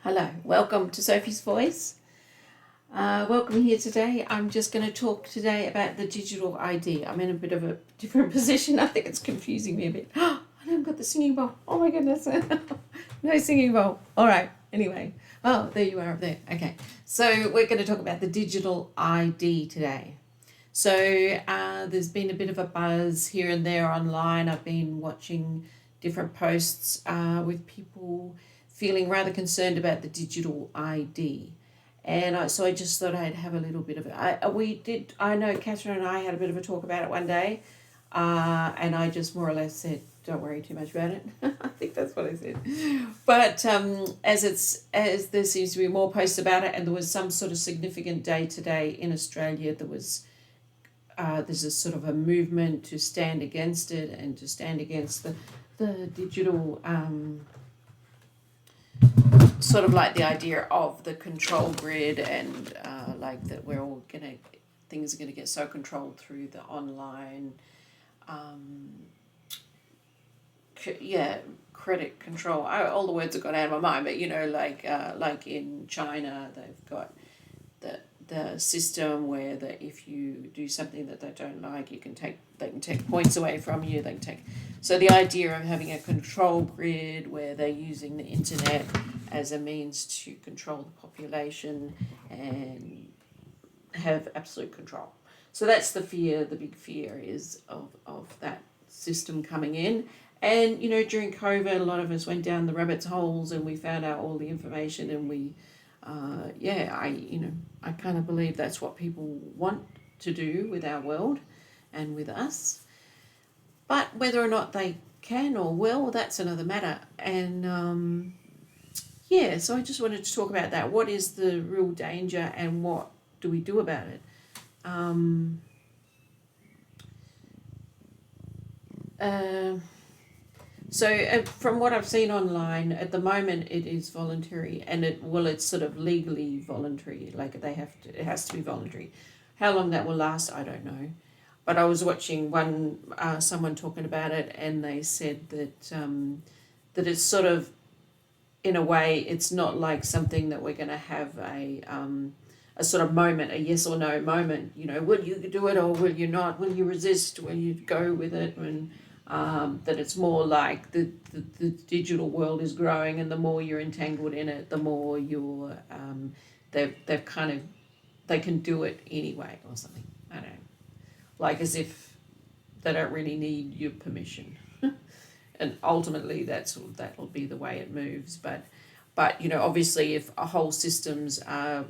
Hello, welcome to Sophie's Voice. Welcome here today. I'm just going to talk today about the digital ID. I'm in a bit of a different position. I think it's confusing me a bit. I haven't got the singing bowl. Oh my goodness. No singing bowl. All right. Anyway. Oh, there you are up there. Okay. So we're going to talk about the digital ID today. So there's been a bit of a buzz here and there online. I've been watching different posts with people feeling rather concerned about the digital ID. And so I just thought I'd have a little bit of it. I know Catherine and I had a bit of a talk about it one day. And I just more or less said, don't worry too much about it. I think that's what I said. But as there seems to be more posts about it, and there was some sort of significant day today in Australia, there's a sort of a movement to stand against it and to stand against the digital sort of like the idea of the control grid and like that things are gonna get so controlled through the online credit control. All the words have gone out of my mind, but like in China they've got the system where if you do something that they don't like, they can take points away from you. So the idea of having a control grid where they're using the internet as a means to control the population and have absolute control. So that's the fear. The big fear is of that system coming in. And during COVID, a lot of us went down the rabbit's holes and we found out all the information, and I kind of believe that's what people want to do with our world and with us. But whether or not they can or will, that's another matter. And so I just wanted to talk about that. What is the real danger and what do we do about it? From what I've seen online, at the moment it is voluntary, and it's sort of legally voluntary. Like it has to be voluntary. How long that will last, I don't know. But I was watching someone talking about it, and they said that it's sort of, in a way, it's not like something that we're going to have a sort of moment, a yes or no moment. Will you do it or will you not? Will you resist? Will you go with it? And that it's more like the digital world is growing, and the more you're entangled in it, the more you're they've kind of, they can do it anyway or something. I don't know, like as if they don't really need your permission. And ultimately that'll be the way it moves. But obviously, if a whole systems are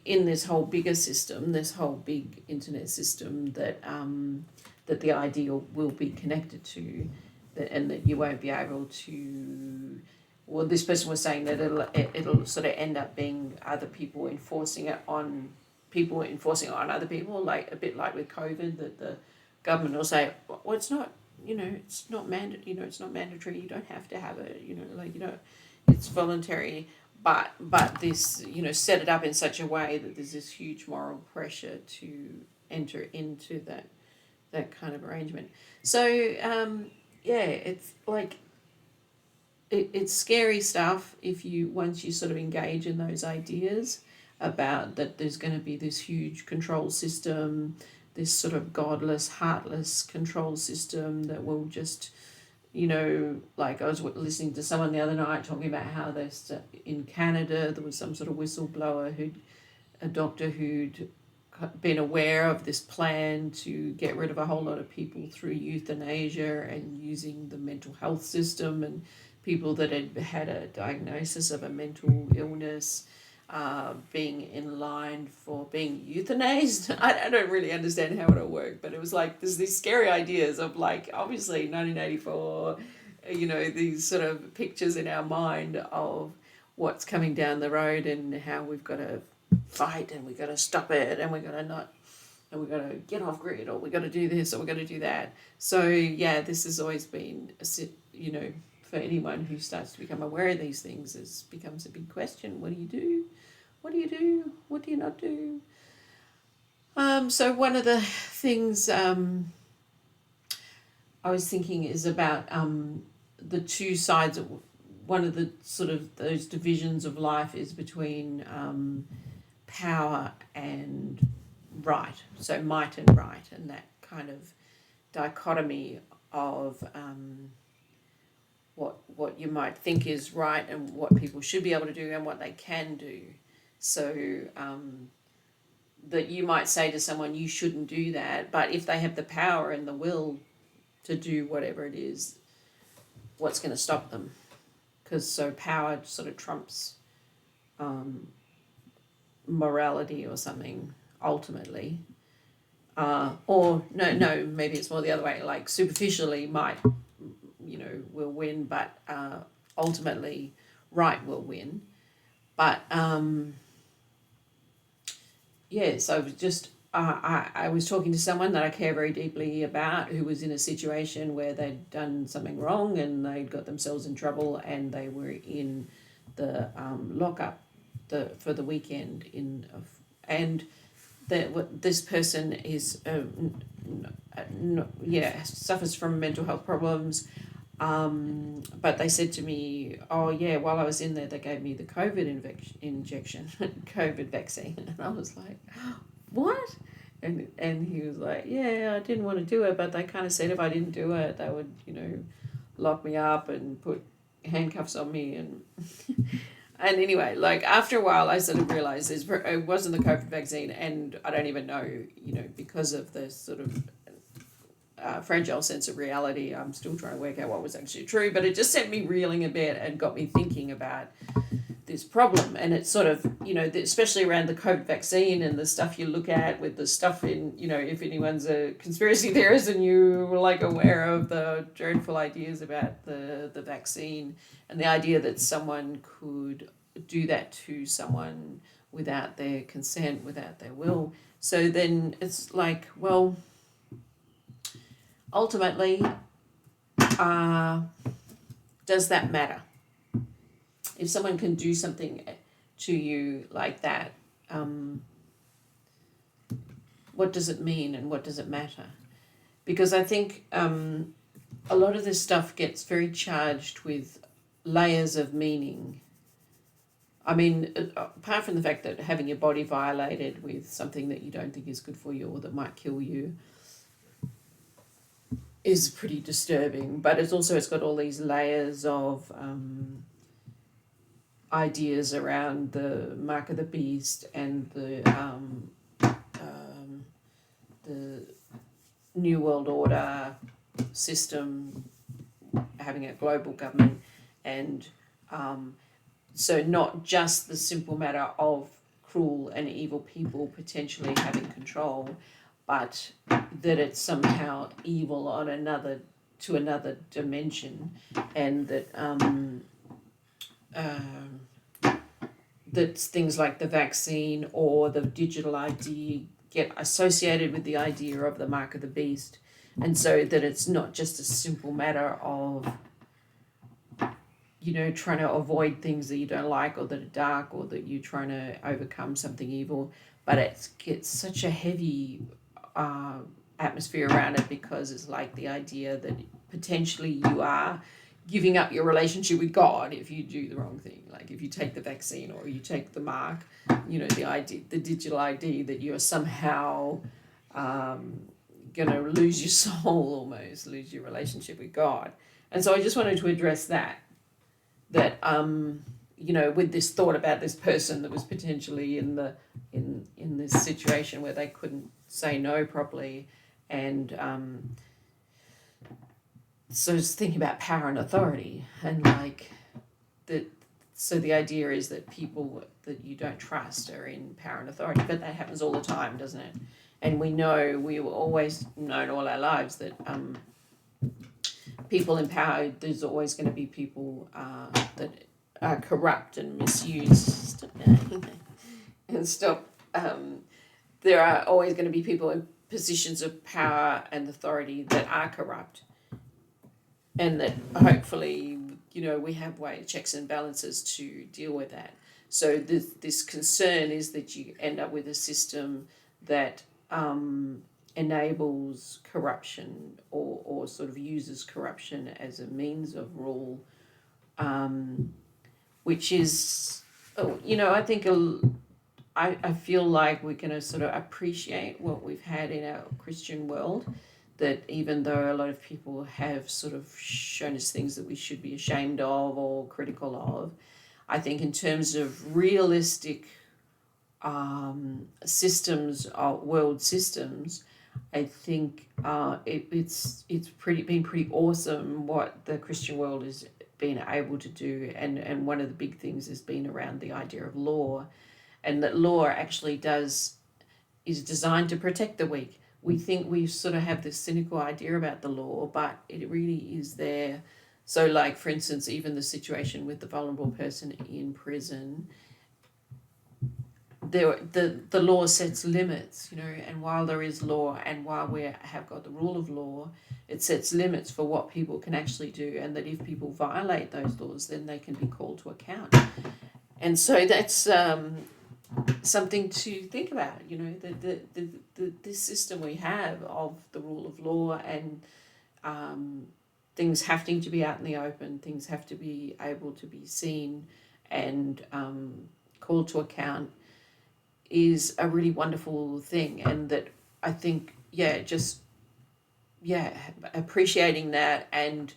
in this whole bigger system, this whole big internet system that the ideal will be connected to, and that you won't be able to. Well, this person was saying that it'll sort of end up being other people enforcing it on other people, like a bit like with COVID, that the government will say, well, it's not, it's not it's not mandatory. You don't have to have it. It's voluntary. But this, set it up in such a way that there's this huge moral pressure to enter into that kind of arrangement. So it's like it's scary stuff once you sort of engage in those ideas about that there's going to be this huge control system, this sort of godless, heartless control system that will just, like I was listening to someone the other night talking about how in Canada there was some sort of whistleblower a doctor who'd been aware of this plan to get rid of a whole lot of people through euthanasia and using the mental health system, and people that had had a diagnosis of a mental illness being in line for being euthanized. I don't really understand how it'll work, but it was like there's these scary ideas of, like, obviously 1984, these sort of pictures in our mind of what's coming down the road and how we've got to fight and we've got to stop it and we've got to get off grid, or we've got to do this or we've got to do that. So this has always been for anyone who starts to become aware of these things, it becomes a big question. What do you do? What do you do? What do you not do? So one of the things I was thinking is about the two sides of one of the sort of those divisions of life is between power and right, so might and right, and that kind of dichotomy of what you might think is right and what people should be able to do and what they can do. So that you might say to someone, you shouldn't do that, but if they have the power and the will to do whatever it is, what's going to stop them? Because so power sort of trumps morality or something ultimately. Or no, maybe it's more the other way, like superficially might, will win, but ultimately right will win. But so it was just, I was talking to someone that I care very deeply about who was in a situation where they'd done something wrong and they'd got themselves in trouble and they were in the lockup for the weekend and this person is suffers from mental health problems, but they said to me, oh yeah, while I was in there they gave me the COVID injection COVID vaccine, and I was like, what? And he was like, yeah, I didn't want to do it, but they kind of said if I didn't do it they would lock me up and put handcuffs on me and and anyway, like after a while I sort of realized it wasn't the COVID vaccine, and I don't even know, because of the sort of fragile sense of reality, I'm still trying to work out what was actually true, but it just set me reeling a bit and got me thinking about this problem. And it's sort of, especially around the COVID vaccine and the stuff you look at with the stuff in, if anyone's a conspiracy theorist and you were like aware of the dreadful ideas about the vaccine and the idea that someone could do that to someone without their consent, without their will. So then it's like, well, ultimately, does that matter? If someone can do something to you like that, what does it mean and what does it matter? Because I think a lot of this stuff gets very charged with layers of meaning. I mean, apart from the fact that having your body violated with something that you don't think is good for you or that might kill you is pretty disturbing, but it's got all these layers of ideas around the mark of the beast and the New World Order system, having a global government, and so not just the simple matter of cruel and evil people potentially having control, but that it's somehow evil on another dimension, and that that things like the vaccine or the digital ID get associated with the idea of the mark of the beast, and so that it's not just a simple matter of trying to avoid things that you don't like or that are dark or that you're trying to overcome something evil, but it gets such a heavy atmosphere around it because it's like the idea that potentially you are giving up your relationship with God if you do the wrong thing. Like if you take the vaccine or you take the mark, the ID, the digital ID, that you're somehow going to lose your soul, almost lose your relationship with God. And so I just wanted to address that with this thought about this person that was potentially in this situation where they couldn't say no properly, and so just thinking about power and authority, and like that. So the idea is that people that you don't trust are in power and authority, but that happens all the time, doesn't it? And we were always known all our lives that people in power, there's always going to be people that are corrupt and misuse and stop. There are always going to be people in positions of power and authority that are corrupt, and that hopefully we have checks and balances to deal with that. So this concern is that you end up with a system that enables corruption or sort of uses corruption as a means of rule, which is, I think I feel like we're going to sort of appreciate what we've had in our Christian world, that even though a lot of people have sort of shown us things that we should be ashamed of or critical of, I think in terms of realistic systems, world systems, I think it's been pretty awesome what the Christian world has been able to do, and one of the big things has been around the idea of law, and that law actually is designed to protect the weak. We think we sort of have this cynical idea about the law, but it really is there. So, like, for instance, even the situation with the vulnerable person in prison, the law sets limits, and while there is law, and while we have got the rule of law, it sets limits for what people can actually do, and that if people violate those laws, then they can be called to account. And so that's something to think about, this system we have of the rule of law, and things having to be out in the open, things have to be able to be seen and called to account, is a really wonderful thing. And that I think, appreciating that and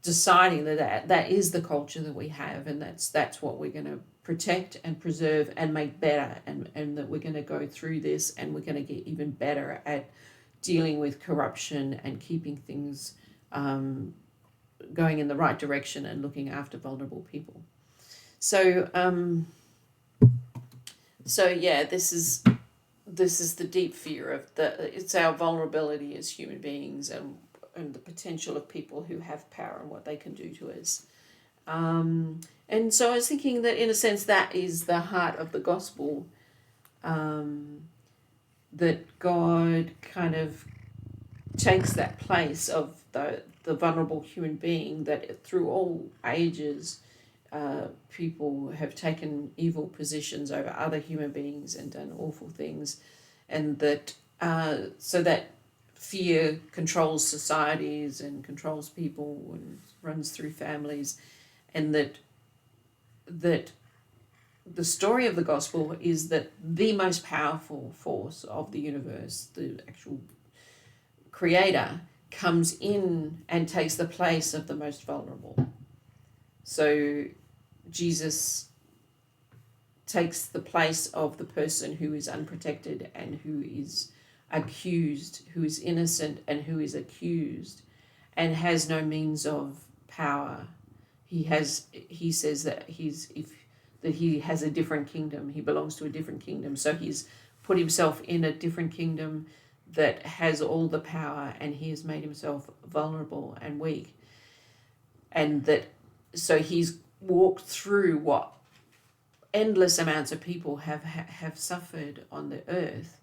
deciding that is the culture that we have, and that's what we're going to protect and preserve and make better, and that we're going to go through this, and we're going to get even better at dealing with corruption and keeping things going in the right direction and looking after vulnerable people. So this is the deep fear of it's our vulnerability as human beings, and the potential of people who have power and what they can do to us. And so I was thinking that, in a sense, that is the heart of the gospel, that God kind of takes that place of the vulnerable human being, that through all ages people have taken evil positions over other human beings and done awful things, and that so that fear controls societies and controls people and runs through families, and that the story of the gospel is that the most powerful force of the universe, the actual creator, comes in and takes the place of the most vulnerable. So Jesus takes the place of the person who is unprotected and who is accused, who is innocent and who is accused, and has no means of power. He says that he has a different kingdom. He belongs to a different kingdom. So he's put himself in a different kingdom that has all the power, and he has made himself vulnerable and weak. And so he's walked through what endless amounts of people have suffered on the earth,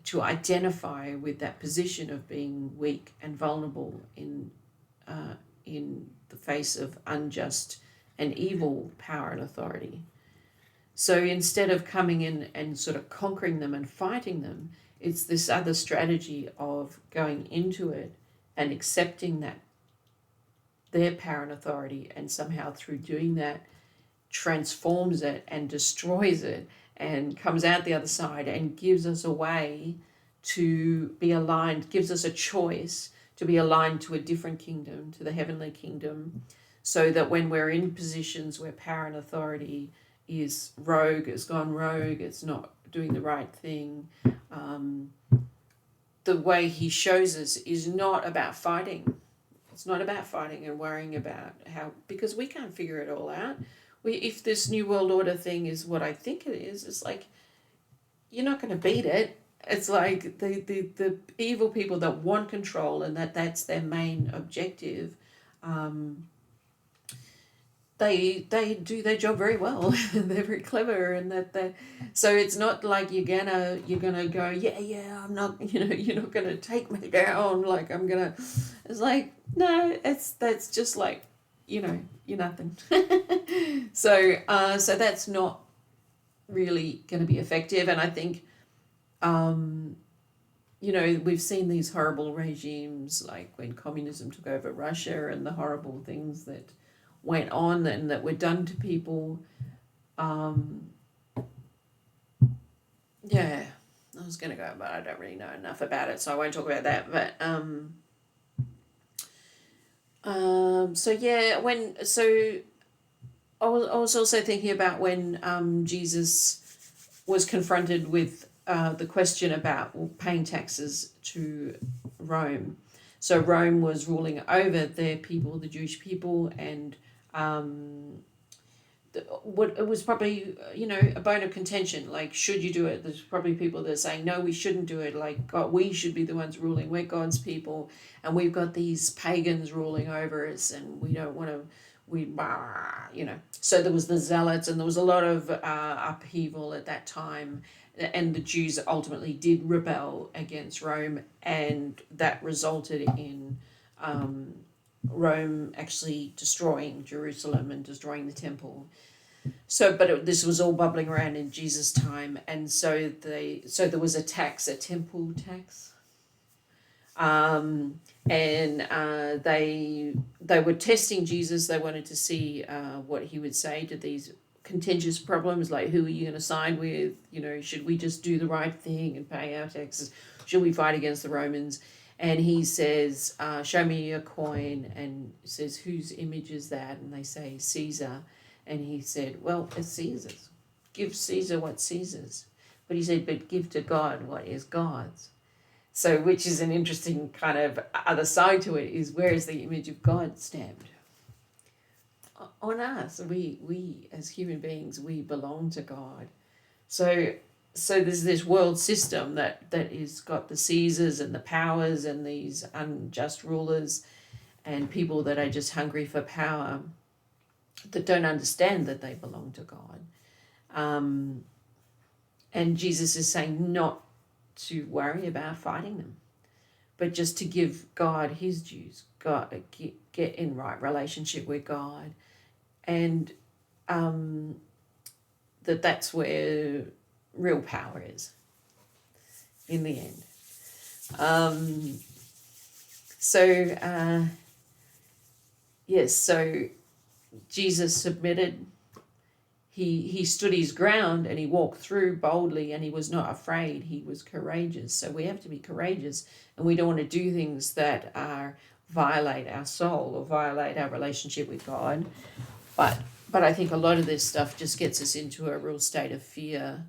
to identify with that position of being weak and vulnerable in the face of unjust and evil power and authority. So instead of coming in and sort of conquering them and fighting them, it's this other strategy of going into it and accepting that their power and authority, and somehow through doing that transforms it and destroys it and comes out the other side and gives us a way to be aligned, gives us a choice to be aligned to a different kingdom, to the heavenly kingdom, so that when we're in positions where power and authority is rogue, it's gone rogue, it's not doing the right thing, the way he shows us is not about fighting. It's not about fighting and worrying about how, because we can't figure it all out. If this New World Order thing is what I think it is, it's like, you're not going to beat it. It's like the evil people that want control, and that's their main objective, they do their job very well. They're very clever, and so it's not like you're gonna go, I'm not, you're not gonna take me down, like I'm gonna. It's like, no, that's just like, you're nothing. So that's not really going to be effective. And I think we've seen these horrible regimes, like when communism took over Russia, and the horrible things that went on and that were done to people. Um, yeah, I was going to go, but I don't really know enough about it, so I won't talk about that. But so yeah, I was also thinking about when Jesus was confronted with the question about paying taxes to Rome. So Rome was ruling over their people, the Jewish people, and what it was probably a bone of contention. Like, should you do it? There's probably people that are saying no, we shouldn't do it. Like, God, we should be the ones ruling. We're God's people, and we've got these pagans ruling over us, and we don't want to. So there was the zealots, and there was a lot of upheaval at that time, and the Jews ultimately did rebel against Rome, and that resulted in Rome actually destroying Jerusalem and destroying the temple. So, but this was all bubbling around in Jesus' time, and so there was a tax, a temple tax, and they were testing Jesus. They wanted to see what he would say to these contentious problems, like, who are you going to side with? Should we just do the right thing and pay our taxes? Should we fight against the Romans? And he says, show me a coin, and says, whose image is that? And they say, Caesar. And he said, well, it's Caesar's. Give Caesar what's Caesar's. But he said, but give to God what is God's. So, which is an interesting kind of other side to it, is, where is the image of God stamped? On us. We as human beings, we belong to God. So there's this world system that is got the Caesars and the powers and these unjust rulers and people that are just hungry for power, that don't understand that they belong to God. And Jesus is saying not to worry about fighting them, but just to give God his dues, God, get in right relationship with God, and that's where real power is in the end. Yes, so Jesus submitted. He stood his ground, and he walked through boldly, and he was not afraid. He was courageous. So we have to be courageous, and we don't want to do things that violate our soul or violate our relationship with God. But I think a lot of this stuff just gets us into a real state of fear,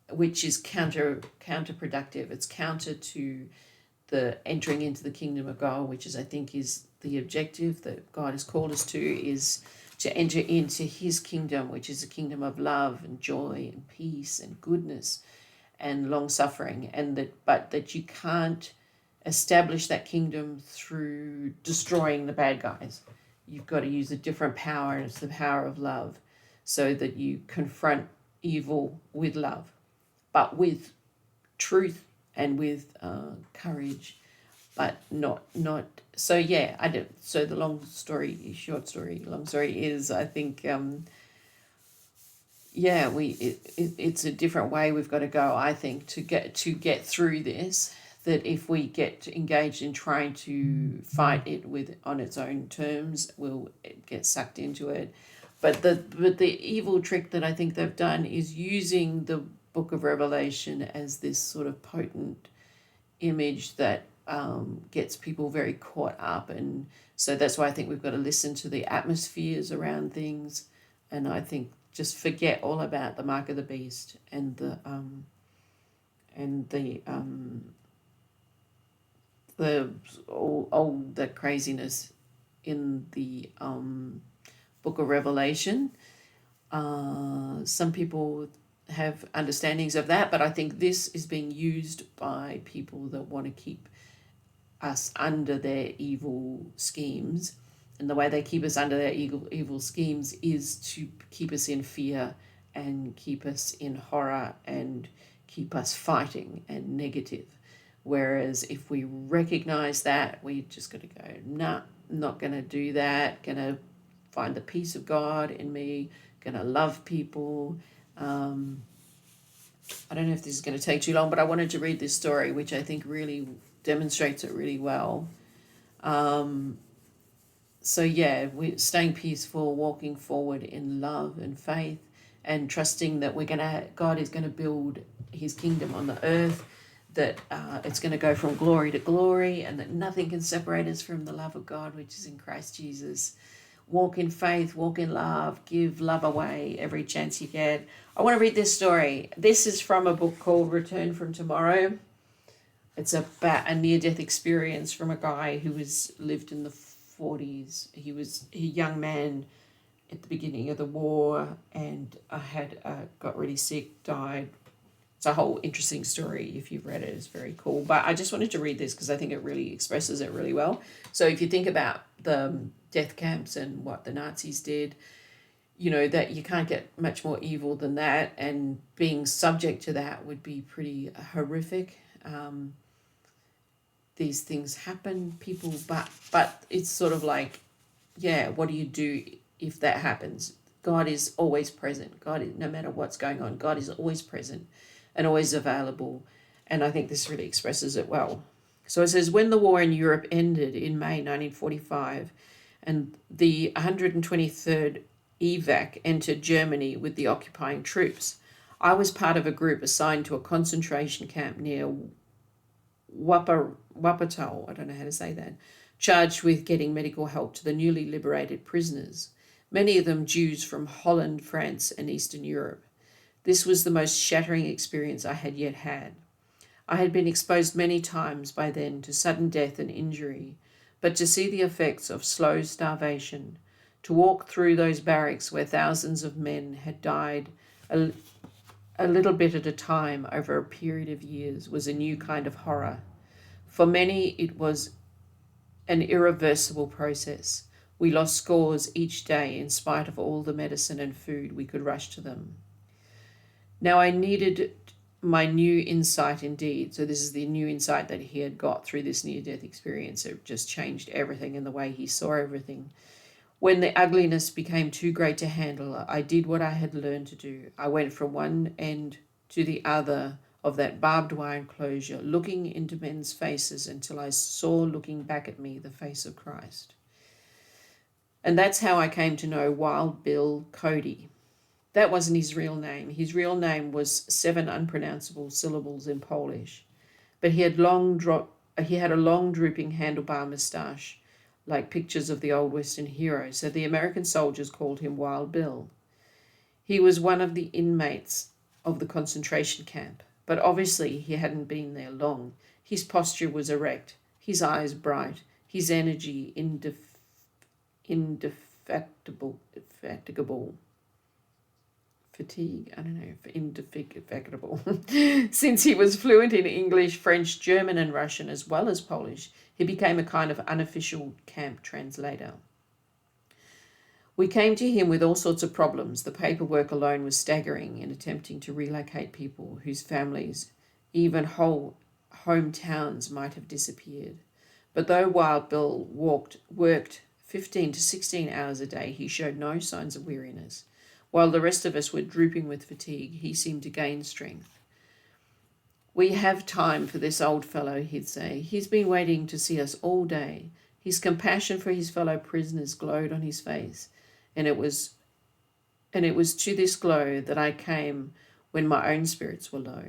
which is counterproductive. It's counter to the entering into the kingdom of God, which is, I think, is the objective that God has called us to, is to enter into his kingdom, which is a kingdom of love and joy and peace and goodness and long suffering, but that you can't establish that kingdom through destroying the bad guys. You've got to use a different power, and it's the power of love, so that you confront evil with love, but with truth and with courage, but not. So yeah, I do. So the long story is, I think, it's a different way we've got to go, I think, to get through this. That if we get engaged in trying to fight it on its own terms, we'll get sucked into it. But the evil trick that I think they've done is using the book of Revelation as this sort of potent image that gets people very caught up. And so that's why I think we've got to listen to the atmospheres around things, and I think just forget all about the mark of the beast and the craziness in the book of Revelation. Some people have understandings of that, but I think this is being used by people that want to keep us under their evil schemes. And the way they keep us under their evil schemes is to keep us in fear and keep us in horror and keep us fighting and negative. Whereas if we recognize that, we just got to go, nah, not going to do that, going to find the peace of God in me, going to love people, I don't know if this is going to take too long, but I wanted to read this story, which I think really demonstrates it really well. Um, so yeah, we're staying peaceful, walking forward in love and faith, and trusting that God is gonna build His kingdom on the earth, that it's gonna go from glory to glory, and that nothing can separate us from the love of God, which is in Christ Jesus. Walk in faith, walk in love, give love away every chance you get. I want to read this story. This is from a book called Return from Tomorrow. It's about a near-death experience from a guy who lived in the 40s. He was a young man at the beginning of the war, and got really sick, died. It's a whole interesting story. If you've read it, it's very cool. But I just wanted to read this because I think it really expresses it really well. So if you think about the death camps and what the Nazis did, that you can't get much more evil than that, and being subject to that would be pretty horrific. These things happen, people, but it's sort of like, yeah, what do you do if that happens? God is always present. No matter what's going on, God is always present and always available. And I think this really expresses it well. So it says, when the war in Europe ended in May 1945 and the 123rd evac entered Germany with the occupying troops, I was part of a group assigned to a concentration camp near Wuppertal, I don't know how to say that, charged with getting medical help to the newly liberated prisoners, many of them Jews from Holland, France, and Eastern Europe. This was the most shattering experience I had yet had. I had been exposed many times by then to sudden death and injury, but to see the effects of slow starvation, to walk through those barracks where thousands of men had died a little bit at a time over a period of years, was a new kind of horror. For many, it was an irreversible process. We lost scores each day in spite of all the medicine and food we could rush to them. Now I needed my new insight indeed. So this is the new insight that he had got through this near-death experience. It just changed everything in the way he saw everything. When the ugliness became too great to handle, I did what I had learned to do. I went from one end to the other of that barbed wire enclosure, looking into men's faces until I saw looking back at me the face of Christ. And that's how I came to know Wild Bill Cody. That wasn't his real name. His real name was 7 unpronounceable syllables in Polish. But he had a long drooping handlebar moustache, like pictures of the old Western heroes, so the American soldiers called him Wild Bill. He was one of the inmates of the concentration camp, but obviously he hadn't been there long. His posture was erect, his eyes bright, his energy indefatigable. Since he was fluent in English, French, German, and Russian, as well as Polish, he became a kind of unofficial camp translator. We came to him with all sorts of problems. The paperwork alone was staggering in attempting to relocate people whose families, even whole hometowns, might have disappeared. But though Wild Bill worked 15 to 16 hours a day, he showed no signs of weariness. While the rest of us were drooping with fatigue, he seemed to gain strength. We have time for this old fellow, he'd say. He's been waiting to see us all day. His compassion for his fellow prisoners glowed on his face, and it was to this glow that I came when my own spirits were low.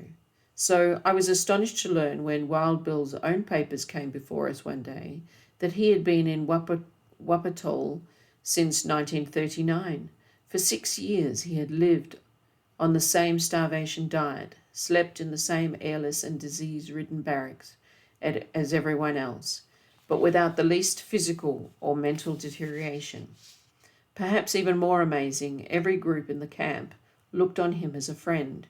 So I was astonished to learn when Wild Bill's own papers came before us one day that he had been in Wuppertal since 1939. For 6 years he had lived on the same starvation diet, slept in the same airless and disease-ridden barracks as everyone else, but without the least physical or mental deterioration. Perhaps even more amazing, every group in the camp looked on him as a friend.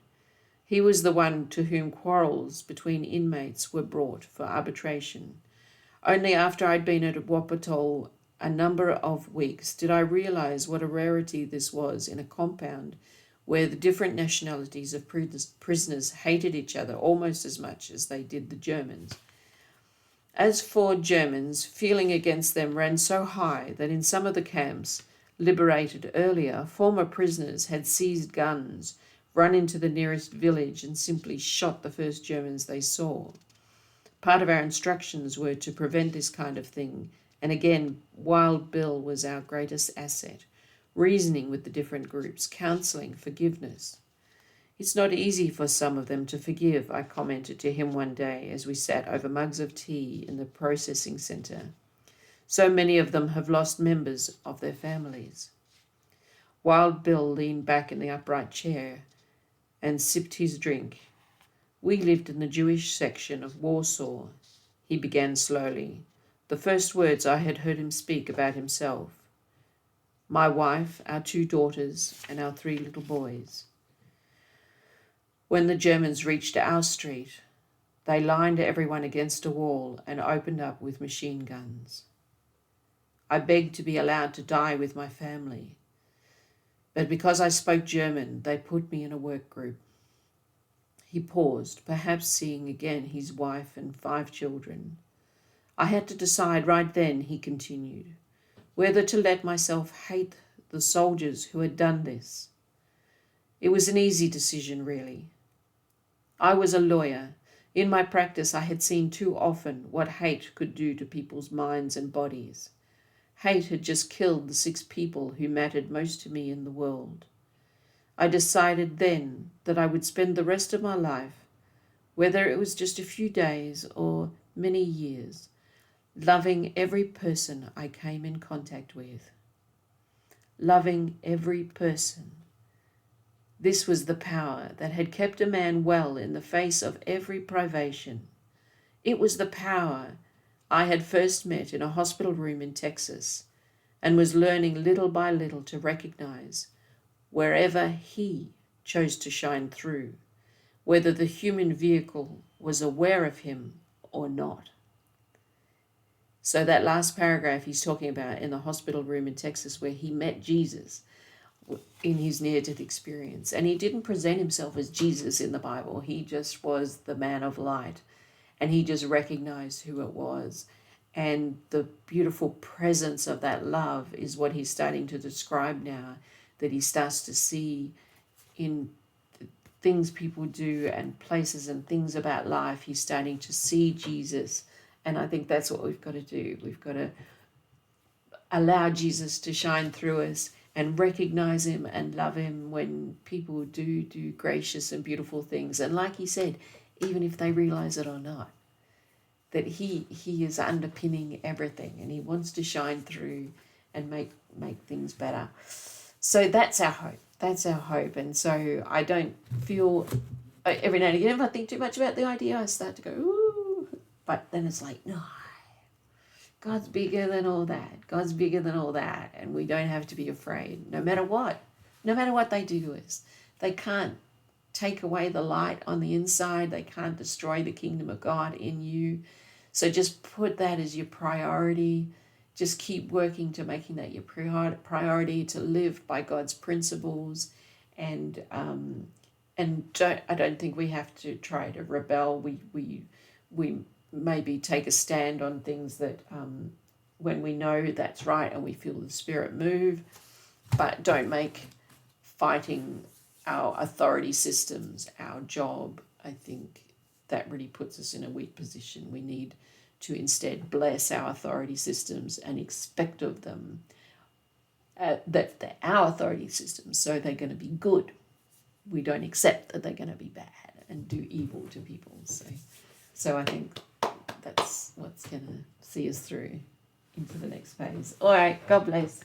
He was the one to whom quarrels between inmates were brought for arbitration. Only after I'd been at Wuppertal a number of weeks did I realize what a rarity this was in a compound where the different nationalities of prisoners hated each other almost as much as they did the Germans. As for Germans, feeling against them ran so high that in some of the camps liberated earlier, former prisoners had seized guns run into the nearest village and simply shot the first Germans they saw. Part of our instructions were to prevent this kind of thing, and again, Wild Bill was our greatest asset, reasoning with the different groups, counselling, forgiveness. It's not easy for some of them to forgive, I commented to him one day as we sat over mugs of tea in the processing centre. So many of them have lost members of their families. Wild Bill leaned back in the upright chair and sipped his drink. We lived in the Jewish section of Warsaw, he began slowly, the first words I had heard him speak about himself. My wife, our 2 daughters, and our 3 little boys. When the Germans reached our street, they lined everyone against a wall and opened up with machine guns. I begged to be allowed to die with my family, but because I spoke German, they put me in a work group. He paused, perhaps seeing again his wife and 5 children. I had to decide right then, he continued, whether to let myself hate the soldiers who had done this. It was an easy decision, really. I was a lawyer. In my practice, I had seen too often what hate could do to people's minds and bodies. Hate had just killed the 6 people who mattered most to me in the world. I decided then that I would spend the rest of my life, whether it was just a few days or many years, loving every person I came in contact with. Loving every person. This was the power that had kept a man well in the face of every privation. It was the power I had first met in a hospital room in Texas and was learning little by little to recognize wherever he chose to shine through, whether the human vehicle was aware of him or not. So that last paragraph he's talking about in the hospital room in Texas where he met Jesus in his near-death experience. And he didn't present himself as Jesus in the Bible. He just was the man of light. And he just recognized who it was. And the beautiful presence of that love is what he's starting to describe now, that he starts to see in things people do and places and things about life. He's starting to see Jesus. And I think that's what we've got to do. We've got to allow Jesus to shine through us and recognize him and love him when people do gracious and beautiful things. And like he said, even if they realize it or not, that he is underpinning everything and he wants to shine through and make things better. So that's our hope. That's our hope. And so I don't feel, every now and again, if I think too much about the idea, I start to go, ooh. But then it's like, no, God's bigger than all that. God's bigger than all that. And we don't have to be afraid, no matter what they do to us. They can't take away the light on the inside. They can't destroy the kingdom of God in you. So just put that as your priority. Just keep working to making that your priority, to live by God's principles. And I don't think we have to try to rebel. We maybe take a stand on things that when we know that's right and we feel the Spirit move, but don't make fighting our authority systems our job. I think that really puts us in a weak position. We need to instead bless our authority systems and expect of them that they're our authority systems, so they're going to be good. We don't accept that they're going to be bad and do evil to people. So I think that's what's going to see us through into the next phase. All right, God bless.